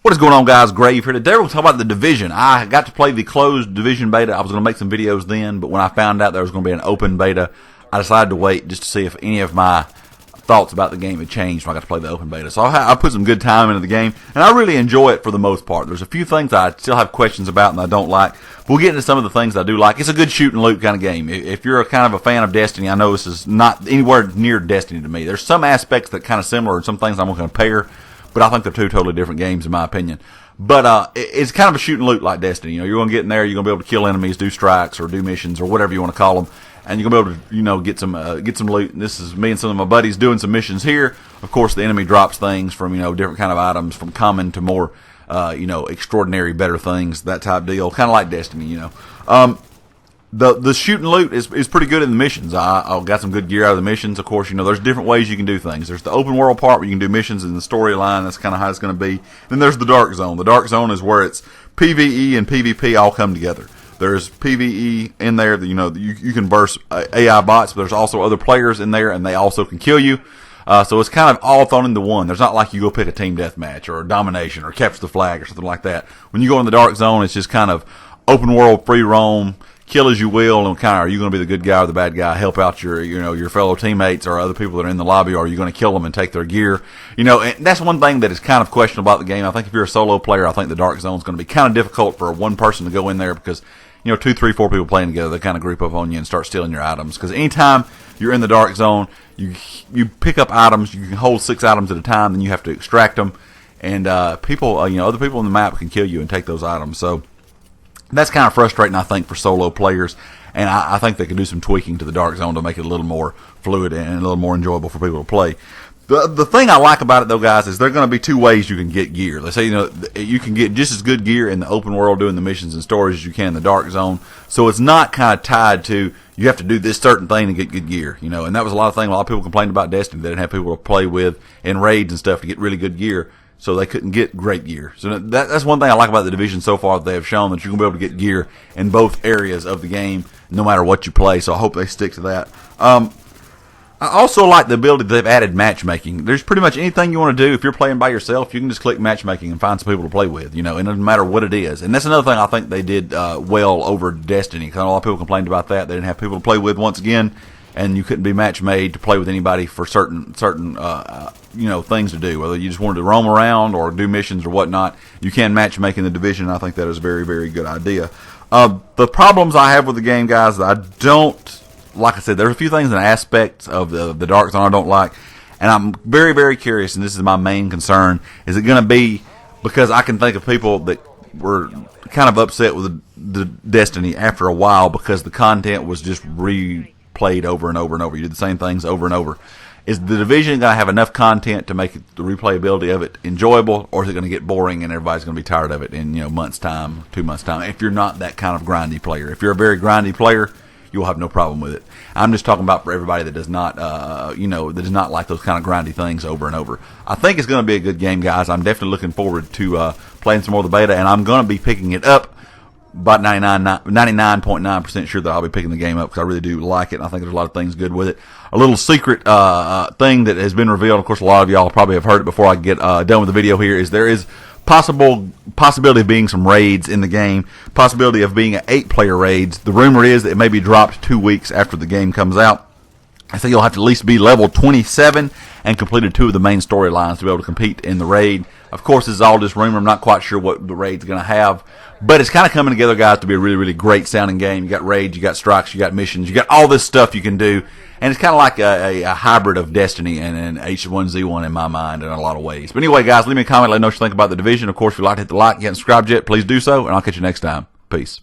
What is going on, guys? Grave here. Today we're going to talk about the Division. I got to play the closed Division beta. I was going to make some videos then, but when I found out there was going to be an open beta, I decided to wait just to see if any of my thoughts about the game had changed when I got to play the open beta. So I put some good time into the game, and I really enjoy it for the most part. There's a few things I still have questions about and I don't like. We'll get into some of the things I do like. It's a good shoot and loot kind of game. If you're a kind of a fan of Destiny, I know this is not anywhere near Destiny to me. There's some aspects that are kind of similar and some things I'm going to compare, but I think they're two totally different games in my opinion. But it's kind of a shoot and loot like Destiny. You're going to get in there, you're going to be able to kill enemies, do strikes, or do missions, or whatever you want to call them, and you're going to be able to, get some loot. And this is me and some of my buddies doing some missions here. Of course, the enemy drops things from, different kind of items, from common to more, extraordinary, better things, that type deal. Kind of like Destiny, The shoot and loot is pretty good in the missions. I got some good gear out of the missions. Of course, there's different ways you can do things. There's the open world part where you can do missions in the storyline. That's kind of how it's going to be. Then there's the dark zone. The dark zone is where it's PvE and PvP all come together. There's PvE in there that, you can burst AI bots, but there's also other players in there, and they also can kill you. So it's kind of all thrown into one. There's not like you go pick a team deathmatch or a domination or capture the flag or something like that. When you go in the dark zone, it's just kind of open world, free roam, kill as you will, and kind of, are you going to be the good guy or the bad guy? Help out your fellow teammates or other people that are in the lobby, or are you going to kill them and take their gear? And that's one thing that is kind of questionable about the game. I think if you're a solo player, I think the dark zone is going to be kind of difficult for one person to go in there because, 2, 3, 4 people playing together, they kind of group up on you and start stealing your items. Because anytime you're in the dark zone, you pick up items, you can hold 6 items at a time, then you have to extract them, and other people on the map can kill you and take those items. So that's kind of frustrating, I think, for solo players, and I think they could do some tweaking to the dark zone to make it a little more fluid and a little more enjoyable for people to play. The thing I like about it, though, guys, is there are going to be 2 ways you can get gear. Let's say, you can get just as good gear in the open world doing the missions and stories as you can in the dark zone. So it's not kind of tied to, you have to do this certain thing to get good gear, and that was a lot of people complained about Destiny. They didn't have people to play with in raids and stuff to get really good gear, so they couldn't get great gear. So that's one thing I like about the Division so far, that they have shown that you're going to be able to get gear in both areas of the game, no matter what you play. So I hope they stick to that. I also like the ability that they've added matchmaking. There's pretty much anything you want to do. If you're playing by yourself, you can just click matchmaking and find some people to play with, and it doesn't matter what it is. And that's another thing I think they did well over Destiny, because a lot of people complained about that. They didn't have people to play with once again, and you couldn't be match made to play with anybody for certain things to do. Whether you just wanted to roam around or do missions or whatnot, you can matchmake in the Division. I think that is a very, very good idea. The problems I have with the game, guys, like I said, there's a few things and aspects of the dark zone I don't like, and I'm very, very curious, and this is my main concern, is it going to be, because I can think of people that were kind of upset with the Destiny after a while because the content was just replayed over and over and over. You did the same things over and over. Is the Division going to have enough content to make the replayability of it enjoyable, or is it going to get boring and everybody's going to be tired of it in months' time, 2 months' time, if you're not that kind of grindy player? If you're a very grindy player, you'll have no problem with it. I'm just talking about for everybody that does not, that does not like those kind of grindy things over and over. I think it's going to be a good game, guys. I'm definitely looking forward to playing some more of the beta, and I'm going to be picking it up. About 99.9% sure that I'll be picking the game up, because I really do like it, and I think there's a lot of things good with it. A little secret thing that has been revealed, of course a lot of y'all probably have heard it before I get done with the video here, is there is possibility of being some raids in the game, possibility of being 8-player raids. The rumor is that it may be dropped 2 weeks after the game comes out. I think you'll have to at least be level 27 and completed 2 of the main storylines to be able to compete in the raid. Of course, this is all just rumor. I'm not quite sure what the raid's going to have, but it's kind of coming together, guys, to be a really, really great sounding game. You got raids, you got strikes, you got missions, you got all this stuff you can do, and it's kind of like a hybrid of Destiny and H1Z1 in my mind in a lot of ways. But anyway, guys, leave me a comment, let me know what you think about the Division. Of course, if you'd like to hit the like, you haven't subscribed yet, please do so, and I'll catch you next time. Peace.